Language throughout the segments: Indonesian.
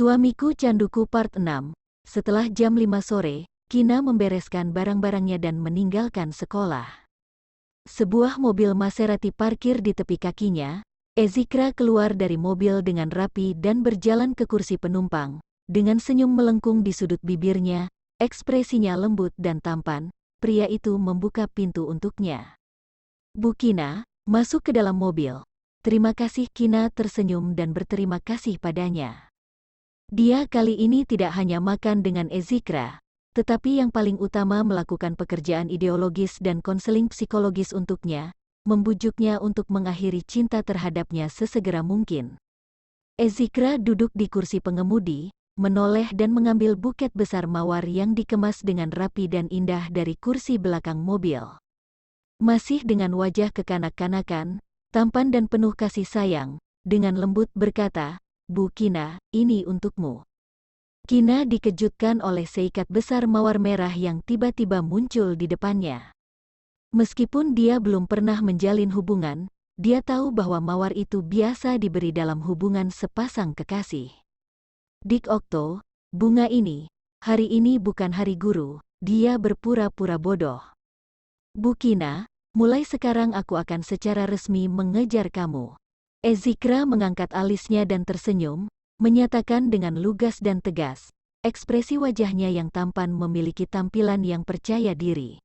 Suamiku Canduku Part 6. Setelah jam 5 sore, Kina membereskan barang-barangnya dan meninggalkan sekolah. Sebuah mobil Maserati parkir di tepi kakinya. Ezikra keluar dari mobil dengan rapi dan berjalan ke kursi penumpang. Dengan senyum melengkung di sudut bibirnya, ekspresinya lembut dan tampan, pria itu membuka pintu untuknya. "Bu Kina, masuk ke dalam mobil." "Terima kasih." Kina tersenyum dan berterima kasih padanya. Dia kali ini tidak hanya makan dengan Ezikra, tetapi yang paling utama melakukan pekerjaan ideologis dan konseling psikologis untuknya, membujuknya untuk mengakhiri cinta terhadapnya sesegera mungkin. Ezikra duduk di kursi pengemudi, menoleh dan mengambil buket besar mawar yang dikemas dengan rapi dan indah dari kursi belakang mobil. Masih dengan wajah kekanak-kanakan, tampan dan penuh kasih sayang, dengan lembut berkata, "Bu Kina, ini untukmu." Kina dikejutkan oleh seikat besar mawar merah yang tiba-tiba muncul di depannya. Meskipun dia belum pernah menjalin hubungan, dia tahu bahwa mawar itu biasa diberi dalam hubungan sepasang kekasih. "Dik Okto, bunga ini, hari ini bukan hari guru." Dia berpura-pura bodoh. "Bu Kina, mulai sekarang aku akan secara resmi mengejar kamu." Ezikra mengangkat alisnya dan tersenyum, menyatakan dengan lugas dan tegas. Ekspresi wajahnya yang tampan memiliki tampilan yang percaya diri.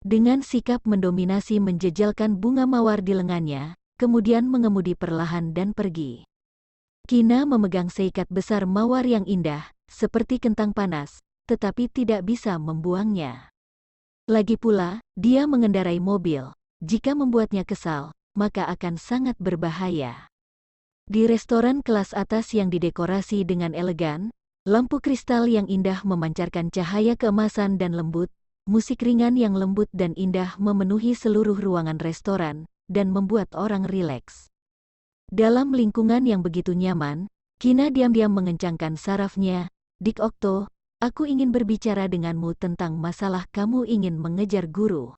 Dengan sikap mendominasi menjejalkan bunga mawar di lengannya, kemudian mengemudi perlahan dan pergi. Kina memegang seikat besar mawar yang indah, seperti kentang panas, tetapi tidak bisa membuangnya. Lagi pula, dia mengendarai mobil. Jika membuatnya kesal, maka akan sangat berbahaya. Di restoran kelas atas yang didekorasi dengan elegan, lampu kristal yang indah memancarkan cahaya keemasan dan lembut, musik ringan yang lembut dan indah memenuhi seluruh ruangan restoran, dan membuat orang rileks. Dalam lingkungan yang begitu nyaman, Kina diam-diam mengencangkan sarafnya. "Dik Okto, aku ingin berbicara denganmu tentang masalah kamu ingin mengejar guru."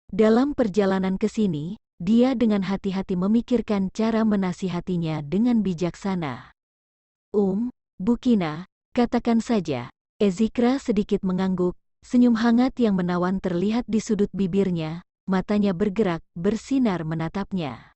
Dalam perjalanan ke sini, dia dengan hati-hati memikirkan cara menasihatinya dengan bijaksana. Bu Kina, katakan saja." Ezikra sedikit mengangguk, senyum hangat yang menawan terlihat di sudut bibirnya, matanya bergerak, bersinar menatapnya.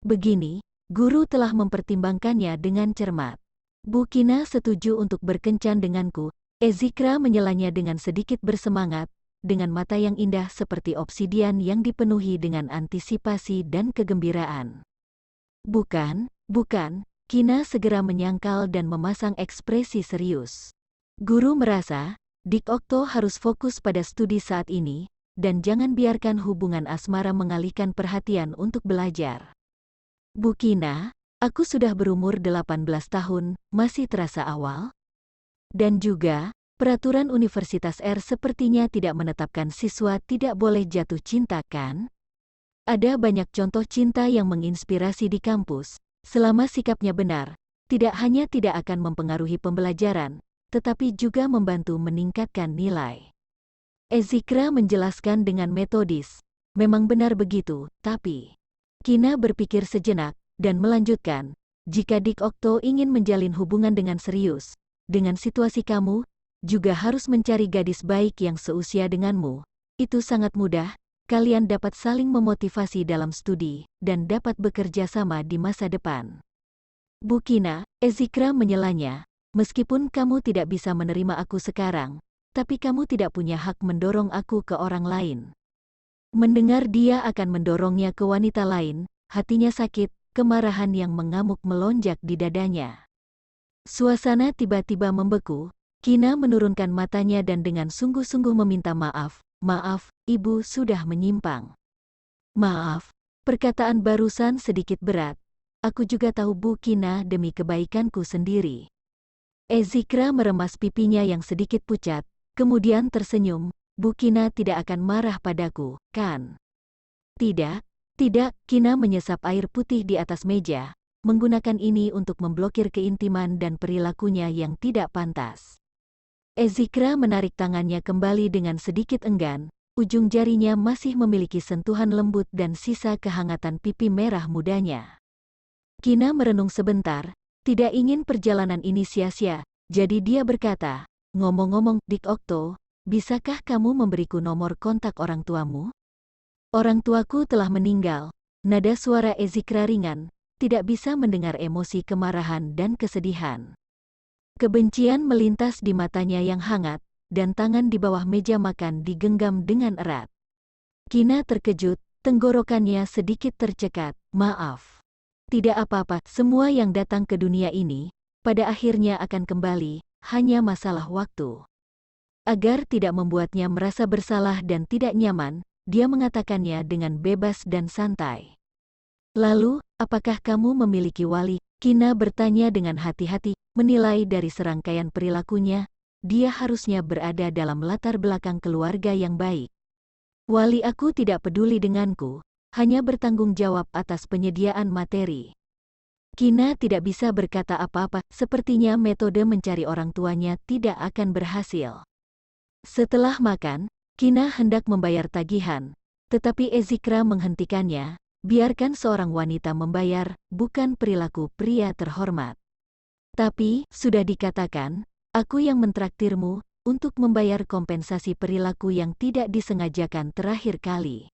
"Begini, guru telah mempertimbangkannya dengan cermat. Bu Kina setuju untuk berkencan denganku." Ezikra menyelanya dengan sedikit bersemangat, dengan mata yang indah seperti obsidian yang dipenuhi dengan antisipasi dan kegembiraan. Bukan. Kina segera menyangkal dan memasang ekspresi serius. "Guru merasa, Dik Okto harus fokus pada studi saat ini, dan jangan biarkan hubungan asmara mengalihkan perhatian untuk belajar." "Bu Kina, aku sudah berumur 18 tahun, masih terasa awal. Dan juga, peraturan Universitas R sepertinya tidak menetapkan siswa tidak boleh jatuh cinta, kan? Ada banyak contoh cinta yang menginspirasi di kampus. Selama sikapnya benar, tidak hanya tidak akan mempengaruhi pembelajaran, tetapi juga membantu meningkatkan nilai." Ezikra menjelaskan dengan metodis. "Memang benar begitu, tapi..." Kina berpikir sejenak, dan melanjutkan, "Jika Dik Okto ingin menjalin hubungan dengan serius, dengan situasi kamu, juga harus mencari gadis baik yang seusia denganmu. Itu sangat mudah, kalian dapat saling memotivasi dalam studi, dan dapat bekerja sama di masa depan." "Bu Kina," Ezikra menyelanya, "meskipun kamu tidak bisa menerima aku sekarang, tapi kamu tidak punya hak mendorong aku ke orang lain." Mendengar dia akan mendorongnya ke wanita lain, hatinya sakit, kemarahan yang mengamuk melonjak di dadanya. Suasana tiba-tiba membeku. Kina menurunkan matanya dan dengan sungguh-sungguh meminta maaf. "Maaf, Ibu sudah menyimpang." "Maaf, perkataan barusan sedikit berat. Aku juga tahu Bu Kina demi kebaikanku sendiri." Ezikra meremas pipinya yang sedikit pucat, kemudian tersenyum. "Bu Kina tidak akan marah padaku, kan?" Tidak. Kina menyesap air putih di atas meja, menggunakan ini untuk memblokir keintiman dan perilakunya yang tidak pantas. Ezikra menarik tangannya kembali dengan sedikit enggan, ujung jarinya masih memiliki sentuhan lembut dan sisa kehangatan pipi merah mudanya. Kina merenung sebentar, tidak ingin perjalanan ini sia-sia, jadi dia berkata, "Ngomong-ngomong, Dik Okto, bisakah kamu memberiku nomor kontak orang tuamu?" "Orang tuaku telah meninggal." Nada suara Ezikra ringan, tidak bisa mendengar emosi kemarahan dan kesedihan. Kebencian melintas di matanya yang hangat, dan tangan di bawah meja makan digenggam dengan erat. Kina terkejut, tenggorokannya sedikit tercekat. "Maaf. Tidak apa-apa, semua yang datang ke dunia ini, pada akhirnya akan kembali, hanya masalah waktu." Agar tidak membuatnya merasa bersalah dan tidak nyaman, dia mengatakannya dengan bebas dan santai. "Lalu, apakah kamu memiliki wali?" Kina bertanya dengan hati-hati, menilai dari serangkaian perilakunya, dia harusnya berada dalam latar belakang keluarga yang baik. "Wali aku tidak peduli denganku, hanya bertanggung jawab atas penyediaan materi." Kina tidak bisa berkata apa-apa, sepertinya metode mencari orang tuanya tidak akan berhasil. Setelah makan, Kina hendak membayar tagihan, tetapi Ezikra menghentikannya. "Biarkan seorang wanita membayar, bukan perilaku pria terhormat." "Tapi, sudah dikatakan, aku yang mentraktirmu, untuk membayar kompensasi perilaku yang tidak disengajakan terakhir kali."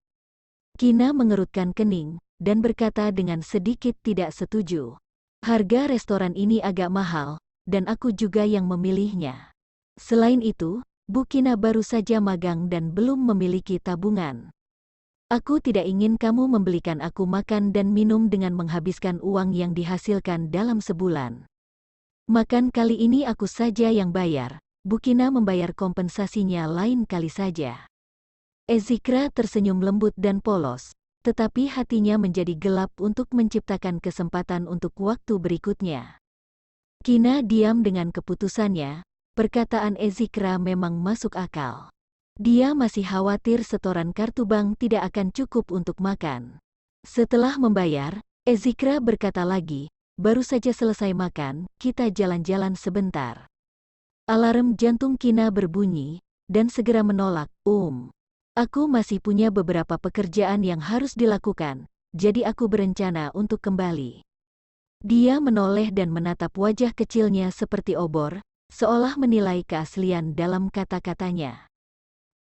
Kina mengerutkan kening, dan berkata dengan sedikit tidak setuju. "Harga restoran ini agak mahal, dan aku juga yang memilihnya. Selain itu, Bu Kina baru saja magang dan belum memiliki tabungan. Aku tidak ingin kamu membelikan aku makan dan minum dengan menghabiskan uang yang dihasilkan dalam sebulan. Makan kali ini aku saja yang bayar, Bu Kina membayar kompensasinya lain kali saja." Ezikra tersenyum lembut dan polos, tetapi hatinya menjadi gelap untuk menciptakan kesempatan untuk waktu berikutnya. Kina diam dengan keputusannya, perkataan Ezikra memang masuk akal. Dia masih khawatir setoran kartu bank tidak akan cukup untuk makan. Setelah membayar, Ezikra berkata lagi, "Baru saja selesai makan, kita jalan-jalan sebentar." Alarm jantung Kina berbunyi, dan segera menolak, Aku masih punya beberapa pekerjaan yang harus dilakukan, jadi aku berencana untuk kembali." Dia menoleh dan menatap wajah kecilnya seperti obor, seolah menilai keaslian dalam kata-katanya.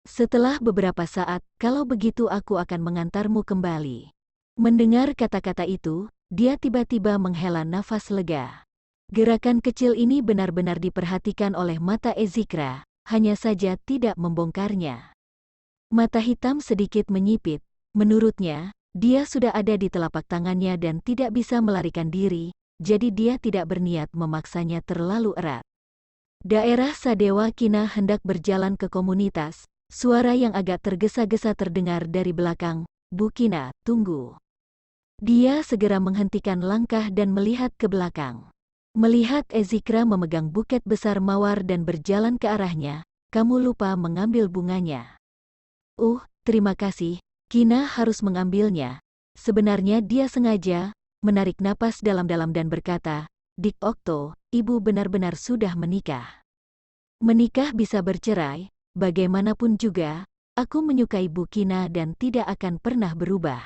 "Setelah beberapa saat, kalau begitu aku akan mengantarmu kembali." Mendengar kata-kata itu, dia tiba-tiba menghela nafas lega. Gerakan kecil ini benar-benar diperhatikan oleh mata Ezikra, hanya saja tidak membongkarnya. Mata hitam sedikit menyipit, menurutnya, dia sudah ada di telapak tangannya dan tidak bisa melarikan diri, jadi dia tidak berniat memaksanya terlalu erat. Daerah Sadewa Kina hendak berjalan ke komunitas. Suara yang agak tergesa-gesa terdengar dari belakang, "Bu Kina, tunggu." Dia segera menghentikan langkah dan melihat ke belakang. Melihat Ezikra memegang buket besar mawar dan berjalan ke arahnya, "Kamu lupa mengambil bunganya." Terima kasih." Kina harus mengambilnya. Sebenarnya dia sengaja, menarik napas dalam-dalam dan berkata, "Dik Okto, ibu benar-benar sudah menikah." "Menikah bisa bercerai. Bagaimanapun juga, aku menyukai Bu Kina dan tidak akan pernah berubah.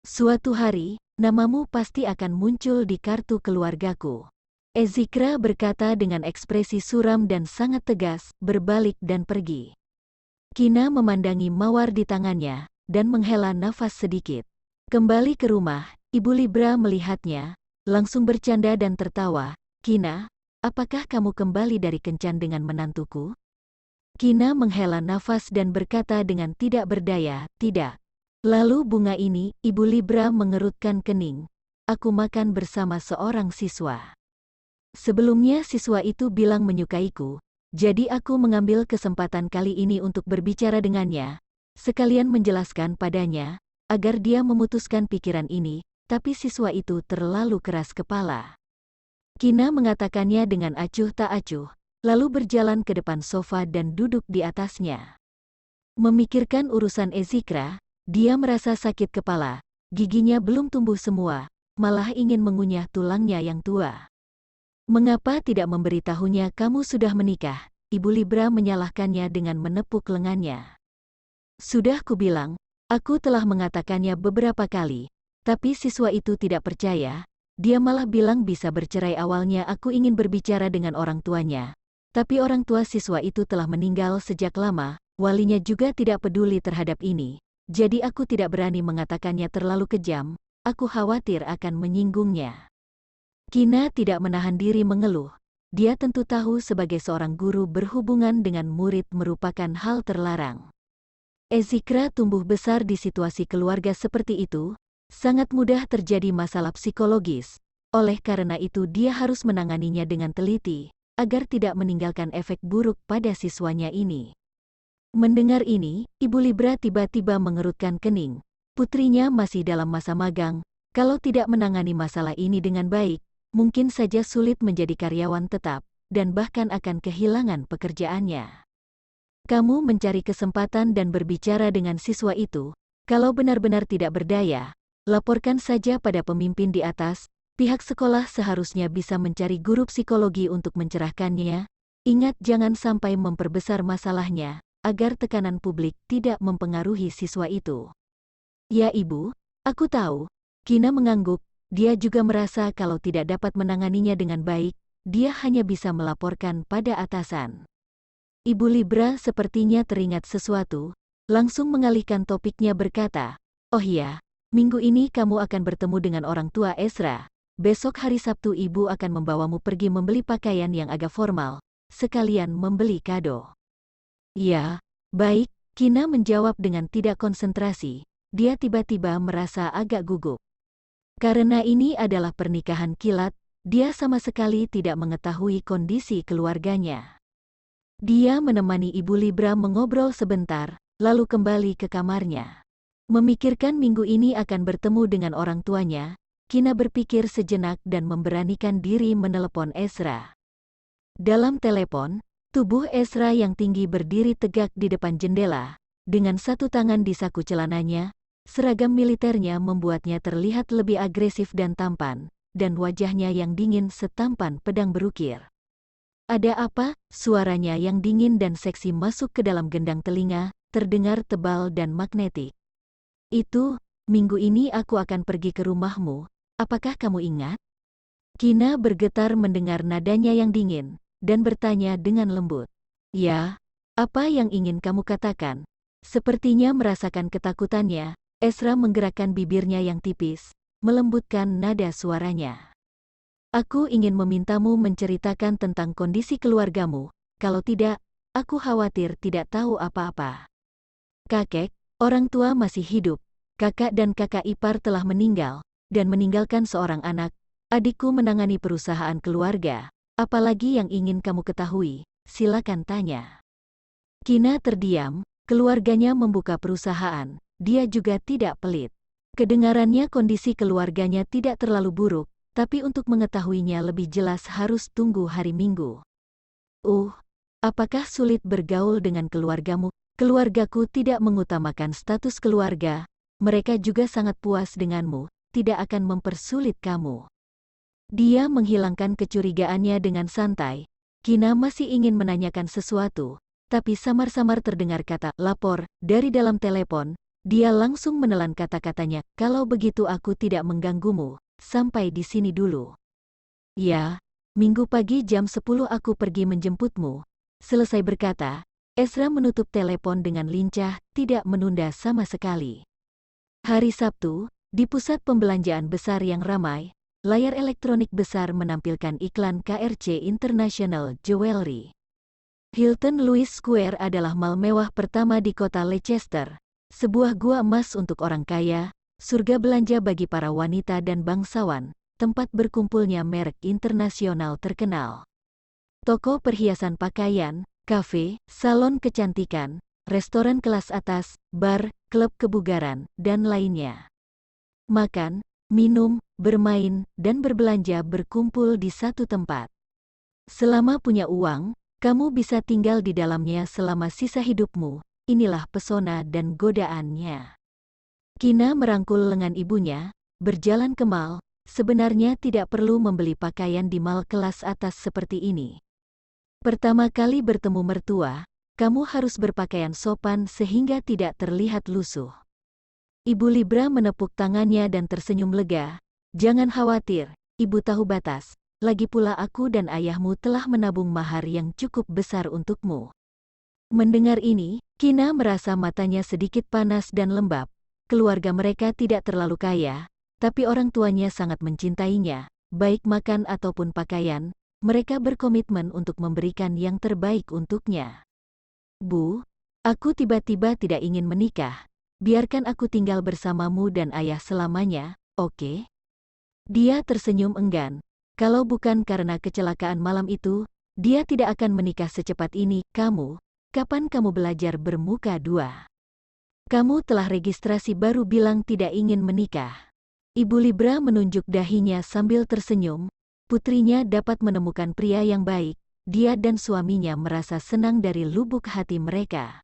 Suatu hari, namamu pasti akan muncul di kartu keluargaku." Ezikra berkata dengan ekspresi suram dan sangat tegas, berbalik dan pergi. Kina memandangi mawar di tangannya, dan menghela nafas sedikit. Kembali ke rumah, Ibu Libra melihatnya, langsung bercanda dan tertawa, "Kina, apakah kamu kembali dari kencan dengan menantuku?" Kina menghela nafas dan berkata dengan tidak berdaya, "Tidak." "Lalu bunga ini," Ibu Libra mengerutkan kening, "aku makan bersama seorang siswa. Sebelumnya siswa itu bilang menyukaiku, jadi aku mengambil kesempatan kali ini untuk berbicara dengannya, sekalian menjelaskan padanya, agar dia memutuskan pikiran ini, tapi siswa itu terlalu keras kepala." Kina mengatakannya dengan acuh tak acuh, lalu berjalan ke depan sofa dan duduk di atasnya. Memikirkan urusan Ezikra, dia merasa sakit kepala, giginya belum tumbuh semua, malah ingin mengunyah tulangnya yang tua. "Mengapa tidak memberitahunya kamu sudah menikah?" Ibu Libra menyalahkannya dengan menepuk lengannya. "Sudah kubilang, aku telah mengatakannya beberapa kali, tapi siswa itu tidak percaya, dia malah bilang bisa bercerai. Awalnya aku ingin berbicara dengan orang tuanya. Tapi orang tua siswa itu telah meninggal sejak lama, walinya juga tidak peduli terhadap ini. Jadi aku tidak berani mengatakannya terlalu kejam, aku khawatir akan menyinggungnya. Kina tidak menahan diri mengeluh. Dia tentu tahu sebagai seorang guru berhubungan dengan murid merupakan hal terlarang. Ezikra tumbuh besar di situasi keluarga seperti itu, sangat mudah terjadi masalah psikologis. Oleh karena itu dia harus menanganinya dengan teliti, agar tidak meninggalkan efek buruk pada siswanya ini. Mendengar ini, Ibu Libra tiba-tiba mengerutkan kening. Putrinya masih dalam masa magang, kalau tidak menangani masalah ini dengan baik, mungkin saja sulit menjadi karyawan tetap, dan bahkan akan kehilangan pekerjaannya. Kamu mencari kesempatan dan berbicara dengan siswa itu, kalau benar-benar tidak berdaya, laporkan saja pada pemimpin di atas. Pihak sekolah seharusnya bisa mencari guru psikologi untuk mencerahkannya. Ingat jangan sampai memperbesar masalahnya, agar tekanan publik tidak mempengaruhi siswa itu. Ya Ibu, aku tahu. Kina mengangguk, dia juga merasa kalau tidak dapat menanganinya dengan baik, dia hanya bisa melaporkan pada atasan. Ibu Libra sepertinya teringat sesuatu, langsung mengalihkan topiknya berkata, "Oh iya, minggu ini kamu akan bertemu dengan orang tua Ezra. Besok hari Sabtu ibu akan membawamu pergi membeli pakaian yang agak formal, sekalian membeli kado." "Ya, baik," Kina menjawab dengan tidak konsentrasi. Dia tiba-tiba merasa agak gugup. Karena ini adalah pernikahan kilat, dia sama sekali tidak mengetahui kondisi keluarganya. Dia menemani Ibu Libra mengobrol sebentar, lalu kembali ke kamarnya. Memikirkan minggu ini akan bertemu dengan orang tuanya, Kina berpikir sejenak dan memberanikan diri menelepon Ezra. Dalam telepon, tubuh Ezra yang tinggi berdiri tegak di depan jendela, dengan satu tangan di saku celananya, seragam militernya membuatnya terlihat lebih agresif dan tampan, dan wajahnya yang dingin setampan pedang berukir. "Ada apa?" Suaranya yang dingin dan seksi masuk ke dalam gendang telinga, terdengar tebal dan magnetik. "Itu, minggu ini aku akan pergi ke rumahmu. Apakah kamu ingat?" Kina bergetar mendengar nadanya yang dingin, dan bertanya dengan lembut. "Ya, apa yang ingin kamu katakan?" Sepertinya merasakan ketakutannya, Ezra menggerakkan bibirnya yang tipis, melembutkan nada suaranya. "Aku ingin memintamu menceritakan tentang kondisi keluargamu, kalau tidak, aku khawatir tidak tahu apa-apa." "Kakek, orang tua masih hidup, kakak dan kakak ipar telah meninggal, dan meninggalkan seorang anak. Adikku menangani perusahaan keluarga. Apalagi yang ingin kamu ketahui, silakan tanya." Kina terdiam, keluarganya membuka perusahaan, dia juga tidak pelit. Kedengarannya kondisi keluarganya tidak terlalu buruk, tapi untuk mengetahuinya lebih jelas harus tunggu hari Minggu. Apakah sulit bergaul dengan keluargamu?" "Keluargaku tidak mengutamakan status keluarga, mereka juga sangat puas denganmu, tidak akan mempersulit kamu." Dia menghilangkan kecurigaannya dengan santai. Kina masih ingin menanyakan sesuatu, tapi samar-samar terdengar kata "lapor" dari dalam telepon. Dia langsung menelan kata-katanya, "Kalau begitu aku tidak mengganggumu, sampai di sini dulu." "Ya, Minggu pagi jam 10 aku pergi menjemputmu." Selesai berkata, Ezra menutup telepon dengan lincah, tidak menunda sama sekali. Hari Sabtu, di pusat pembelanjaan besar yang ramai, layar elektronik besar menampilkan iklan KRC International Jewelry. Hilton Louis Square adalah mal mewah pertama di kota Leicester, sebuah gua emas untuk orang kaya, surga belanja bagi para wanita dan bangsawan, tempat berkumpulnya merek internasional terkenal. Toko perhiasan pakaian, kafe, salon kecantikan, restoran kelas atas, bar, klub kebugaran, dan lainnya. Makan, minum, bermain, dan berbelanja berkumpul di satu tempat. Selama punya uang, kamu bisa tinggal di dalamnya selama sisa hidupmu. Inilah pesona dan godaannya. Kina merangkul lengan ibunya, berjalan ke mal. Sebenarnya tidak perlu membeli pakaian di mal kelas atas seperti ini. Pertama kali bertemu mertua, kamu harus berpakaian sopan sehingga tidak terlihat lusuh. Ibu Libra menepuk tangannya dan tersenyum lega. "Jangan khawatir, Ibu tahu batas. Lagi pula aku dan ayahmu telah menabung mahar yang cukup besar untukmu. Mendengar ini, Kina merasa matanya sedikit panas dan lembab. Keluarga mereka tidak terlalu kaya, tapi orang tuanya sangat mencintainya, baik makan ataupun pakaian. Mereka berkomitmen untuk memberikan yang terbaik untuknya. Bu, aku tiba-tiba tidak ingin menikah. Biarkan aku tinggal bersamamu dan ayah selamanya, oke? Dia tersenyum enggan. Kalau bukan karena kecelakaan malam itu, dia tidak akan menikah secepat ini. Kapan kamu belajar bermuka dua? Kamu telah registrasi baru bilang tidak ingin menikah. Ibu Libra menunjuk dahinya sambil tersenyum. Putrinya dapat menemukan pria yang baik. Dia dan suaminya merasa senang dari lubuk hati mereka.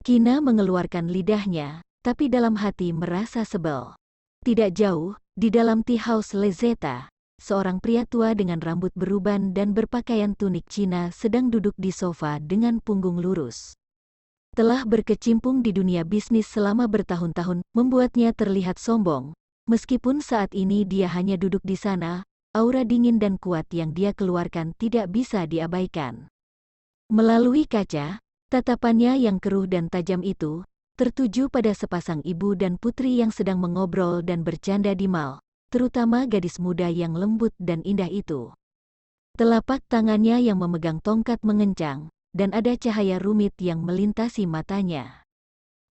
Kina mengeluarkan lidahnya, tapi dalam hati merasa sebel. Tidak jauh, di dalam tea house Lezeta, seorang pria tua dengan rambut beruban dan berpakaian tunik Cina sedang duduk di sofa dengan punggung lurus. Telah berkecimpung di dunia bisnis selama bertahun-tahun, membuatnya terlihat sombong. Meskipun saat ini dia hanya duduk di sana, aura dingin dan kuat yang dia keluarkan tidak bisa diabaikan. Melalui kaca, tatapannya yang keruh dan tajam itu tertuju pada sepasang ibu dan putri yang sedang mengobrol dan bercanda di mal, terutama gadis muda yang lembut dan indah itu. Telapak tangannya yang memegang tongkat mengencang, dan ada cahaya rumit yang melintasi matanya.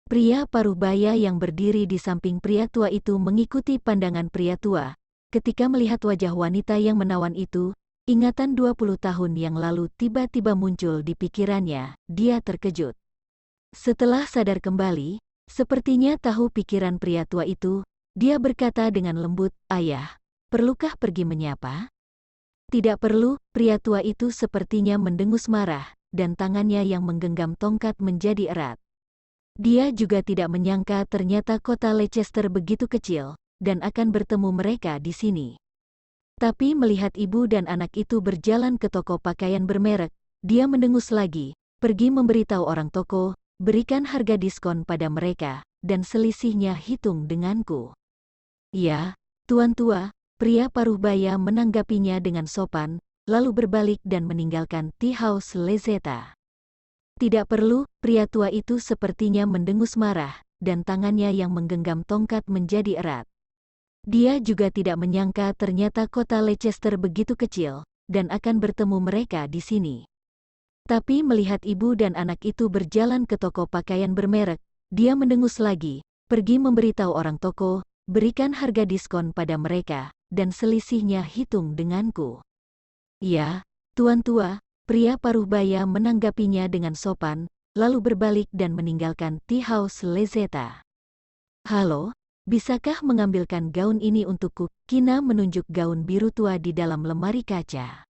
Pria paruh baya yang berdiri di samping pria tua itu mengikuti pandangan pria tua. Ketika melihat wajah wanita yang menawan itu, ingatan 20 tahun yang lalu tiba-tiba muncul di pikirannya. Dia terkejut. Setelah sadar kembali, sepertinya tahu pikiran pria tua itu, dia berkata dengan lembut, "Ayah, perlukah pergi menyapa?" "Tidak perlu," pria tua itu sepertinya mendengus marah, dan tangannya yang menggenggam tongkat menjadi erat. Dia juga tidak menyangka ternyata kota Leicester begitu kecil, dan akan bertemu mereka di sini. Tapi melihat ibu dan anak itu berjalan ke toko pakaian bermerek, dia mendengus lagi, "Pergi memberitahu orang toko, berikan harga diskon pada mereka, dan selisihnya hitung denganku." "Ya, tuan tua," pria paruh baya menanggapinya dengan sopan, lalu berbalik dan meninggalkan tea house Lezeta. "Tidak perlu," pria tua itu sepertinya mendengus marah, dan tangannya yang menggenggam tongkat menjadi erat. Dia juga tidak menyangka ternyata kota Leicester begitu kecil, dan akan bertemu mereka di sini. Tapi melihat ibu dan anak itu berjalan ke toko pakaian bermerek, dia mendengus lagi, "Pergi memberitahu orang toko, berikan harga diskon pada mereka, dan selisihnya hitung denganku." "Ya, tuan tua," pria paruh baya menanggapinya dengan sopan, lalu berbalik dan meninggalkan tea house Lezeta. "Halo, bisakah mengambilkan gaun ini untukku?" Kina menunjuk gaun biru tua di dalam lemari kaca.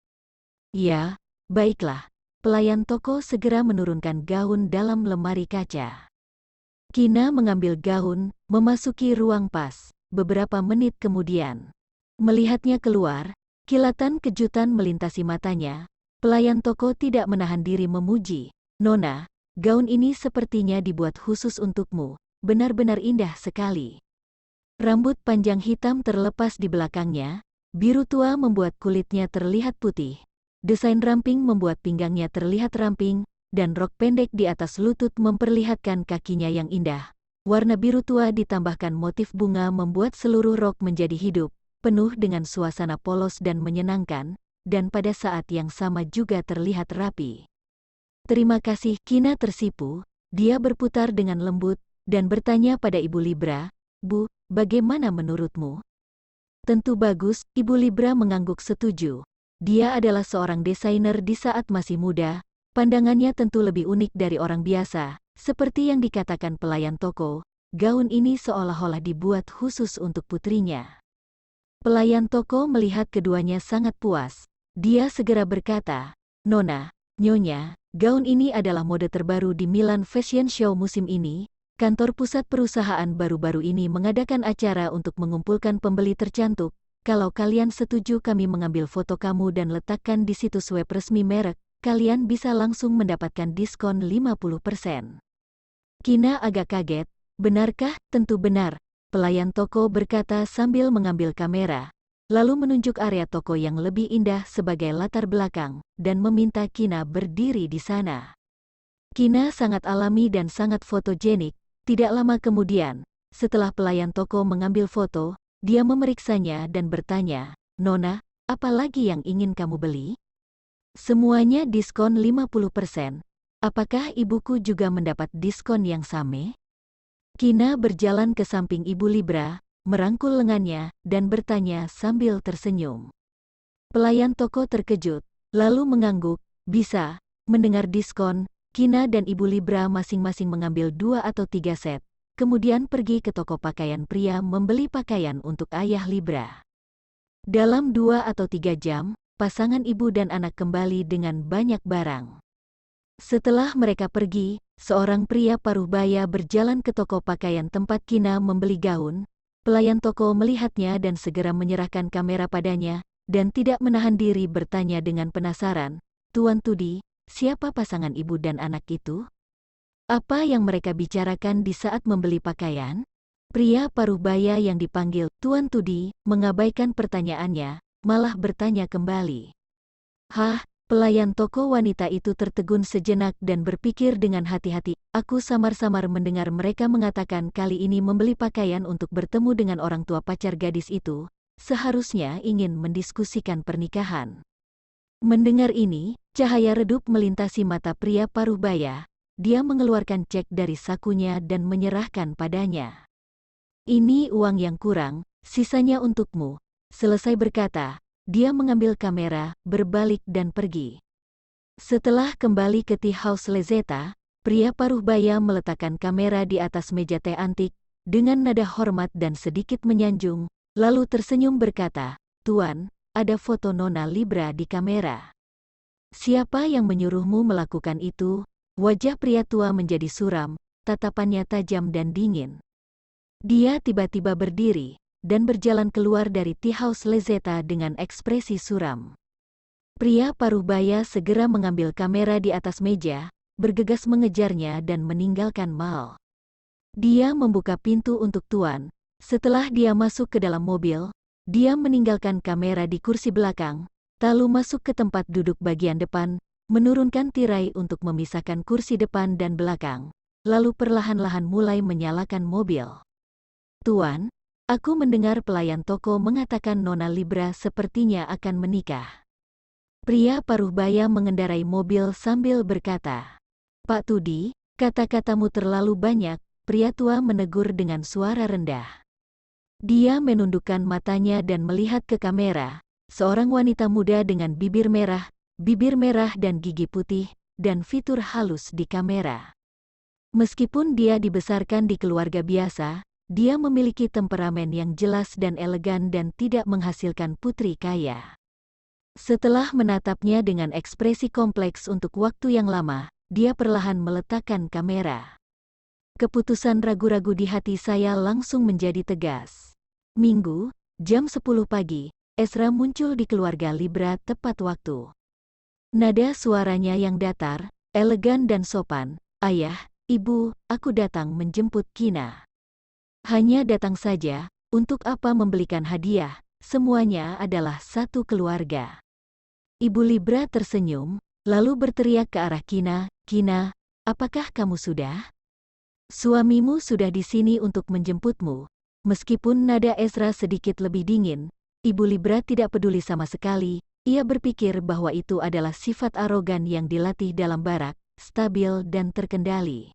"Ya, baiklah." Pelayan toko segera menurunkan gaun dalam lemari kaca. Kina mengambil gaun, memasuki ruang pas. Beberapa menit kemudian, melihatnya keluar, kilatan kejutan melintasi matanya. Pelayan toko tidak menahan diri memuji, "Nona, gaun ini sepertinya dibuat khusus untukmu, benar-benar indah sekali." Rambut panjang hitam terlepas di belakangnya, biru tua membuat kulitnya terlihat putih. Desain ramping membuat pinggangnya terlihat ramping, dan rok pendek di atas lutut memperlihatkan kakinya yang indah. Warna biru tua ditambahkan motif bunga membuat seluruh rok menjadi hidup, penuh dengan suasana polos dan menyenangkan, dan pada saat yang sama juga terlihat rapi. "Terima kasih." Kina tersipu, dia berputar dengan lembut, dan bertanya pada Ibu Libra, "Bu, bagaimana menurutmu?" "Tentu bagus." Ibu Libra mengangguk setuju. Dia adalah seorang desainer di saat masih muda, pandangannya tentu lebih unik dari orang biasa, seperti yang dikatakan pelayan toko, gaun ini seolah-olah dibuat khusus untuk putrinya. Pelayan toko melihat keduanya sangat puas. Dia segera berkata, "Nona, Nyonya, gaun ini adalah mode terbaru di Milan Fashion Show musim ini. Kantor pusat perusahaan baru-baru ini mengadakan acara untuk mengumpulkan pembeli tercantik. Kalau kalian setuju kami mengambil foto kamu dan letakkan di situs web resmi merek, kalian bisa langsung mendapatkan diskon 50%. Kina agak kaget. "Benarkah?" "Tentu benar," pelayan toko berkata sambil mengambil kamera. lalu menunjuk area toko yang lebih indah sebagai latar belakang, dan meminta Kina berdiri di sana. Kina sangat alami dan sangat fotogenik. Tidak lama kemudian, setelah pelayan toko mengambil foto, dia memeriksanya dan bertanya, "Nona, apa lagi yang ingin kamu beli?" "Semuanya diskon 50%. Apakah ibuku juga mendapat diskon yang sama?" Kina berjalan ke samping Ibu Libra, merangkul lengannya, dan bertanya sambil tersenyum. Pelayan toko terkejut, lalu mengangguk. Bisa. Mendengar diskon, Kina dan Ibu Libra masing-masing mengambil 2 atau 3 set, kemudian pergi ke toko pakaian pria membeli pakaian untuk ayah Libra. Dalam 2 atau 3 jam, pasangan ibu dan anak kembali dengan banyak barang. Setelah mereka pergi, seorang pria paruh baya berjalan ke toko pakaian tempat Kina membeli gaun. Pelayan toko melihatnya dan segera menyerahkan kamera padanya, dan tidak menahan diri bertanya dengan penasaran, "Tuan Tudi, siapa pasangan ibu dan anak itu? Apa yang mereka bicarakan di saat membeli pakaian?" Pria paruh baya yang dipanggil Tuan Tudi mengabaikan pertanyaannya, malah bertanya kembali. "Hah?" Pelayan toko wanita itu tertegun sejenak dan berpikir dengan hati-hati. "Aku samar-samar mendengar mereka mengatakan kali ini membeli pakaian untuk bertemu dengan orang tua pacar gadis itu, seharusnya ingin mendiskusikan pernikahan." Mendengar ini, cahaya redup melintasi mata pria paruh baya. Dia mengeluarkan cek dari sakunya dan menyerahkan padanya. "Ini uang yang kurang, sisanya untukmu." Selesai berkata, dia mengambil kamera, berbalik dan pergi. Setelah kembali ke Tea House Lezeta, pria paruh baya meletakkan kamera di atas meja teh antik, dengan nada hormat dan sedikit menyanjung, lalu tersenyum berkata, "Tuan, ada foto Nona Libra di kamera." "Siapa yang menyuruhmu melakukan itu?" Wajah pria tua menjadi suram, tatapannya tajam dan dingin. Dia tiba-tiba berdiri dan berjalan keluar dari Tea House Lezeta dengan ekspresi suram. Pria paruh baya segera mengambil kamera di atas meja, bergegas mengejarnya dan meninggalkan mall. Dia membuka pintu untuk Tuan. Setelah dia masuk ke dalam mobil, dia meninggalkan kamera di kursi belakang, lalu masuk ke tempat duduk bagian depan, menurunkan tirai untuk memisahkan kursi depan dan belakang, lalu perlahan-lahan mulai menyalakan mobil. "Tuan, aku mendengar pelayan toko mengatakan Nona Libra sepertinya akan menikah." Pria paruh baya mengendarai mobil sambil berkata, "Pak Tudi, kata-katamu terlalu banyak," pria tua menegur dengan suara rendah. Dia menundukkan matanya dan melihat ke kamera, seorang wanita muda dengan bibir merah dan gigi putih, dan fitur halus di kamera. Meskipun dia dibesarkan di keluarga biasa, dia memiliki temperamen yang jelas dan elegan dan tidak menghasilkan putri kaya. Setelah menatapnya dengan ekspresi kompleks untuk waktu yang lama, dia perlahan meletakkan kamera. Keputusan ragu-ragu di hati saya langsung menjadi tegas. Minggu, jam 10 pagi, Ezra muncul di keluarga Libra tepat waktu. Nada suaranya yang datar, elegan dan sopan, "Ayah, Ibu, aku datang menjemput Kina." Hanya datang saja, untuk apa membelikan hadiah, semuanya adalah satu keluarga. Ibu Libra tersenyum, lalu berteriak ke arah Kina, "Kina, apakah kamu sudah? Suamimu sudah di sini untuk menjemputmu." Meskipun nada Ezra sedikit lebih dingin, Ibu Libra tidak peduli sama sekali. Ia berpikir bahwa itu adalah sifat arogan yang dilatih dalam barak, stabil dan terkendali.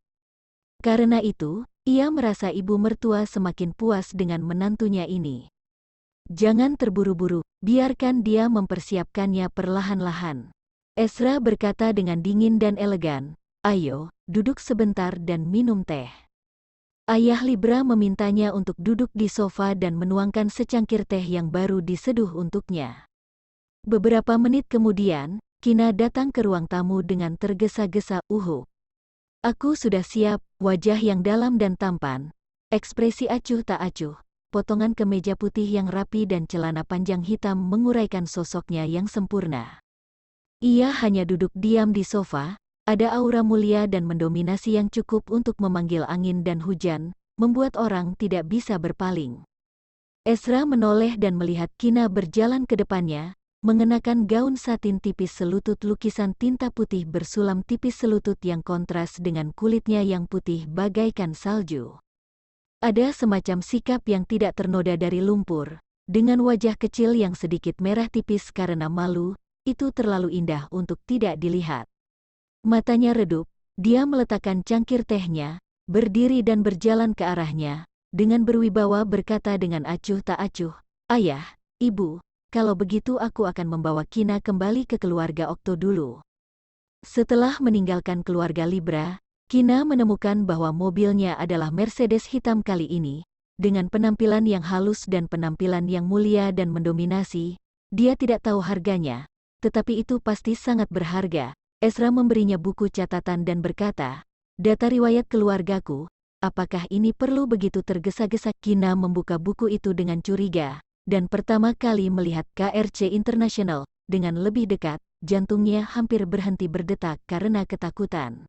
Karena itu, ia merasa ibu mertua semakin puas dengan menantunya ini. "Jangan terburu-buru, biarkan dia mempersiapkannya perlahan-lahan." Ezra berkata dengan dingin dan elegan, "Ayo, duduk sebentar dan minum teh." Ayah Libra memintanya untuk duduk di sofa dan menuangkan secangkir teh yang baru diseduh untuknya. Beberapa menit kemudian, Kina datang ke ruang tamu dengan tergesa-gesa, "Aku sudah siap." Wajah yang dalam dan tampan, ekspresi acuh tak acuh, potongan kemeja putih yang rapi dan celana panjang hitam menguraikan sosoknya yang sempurna. Ia hanya duduk diam di sofa, ada aura mulia dan mendominasi yang cukup untuk memanggil angin dan hujan, membuat orang tidak bisa berpaling. Ezra menoleh dan melihat Kina berjalan ke depannya, mengenakan gaun satin tipis selutut lukisan tinta putih bersulam tipis selutut yang kontras dengan kulitnya yang putih bagaikan salju. Ada semacam sikap yang tidak ternoda dari lumpur, dengan wajah kecil yang sedikit merah tipis karena malu, itu terlalu indah untuk tidak dilihat. Matanya redup, dia meletakkan cangkir tehnya, berdiri dan berjalan ke arahnya, dengan berwibawa berkata dengan acuh tak acuh, "Ayah, Ibu, kalau begitu aku akan membawa Kina kembali ke keluarga Okto dulu." Setelah meninggalkan keluarga Libra, Kina menemukan bahwa mobilnya adalah Mercedes hitam kali ini, dengan penampilan yang halus dan penampilan yang mulia dan mendominasi. Dia tidak tahu harganya, tetapi itu pasti sangat berharga. Ezra memberinya buku catatan dan berkata, "Data riwayat keluargaku, apakah ini perlu begitu tergesa-gesa?" Kina membuka buku itu dengan curiga, dan pertama kali melihat KRC International dengan lebih dekat, jantungnya hampir berhenti berdetak karena ketakutan.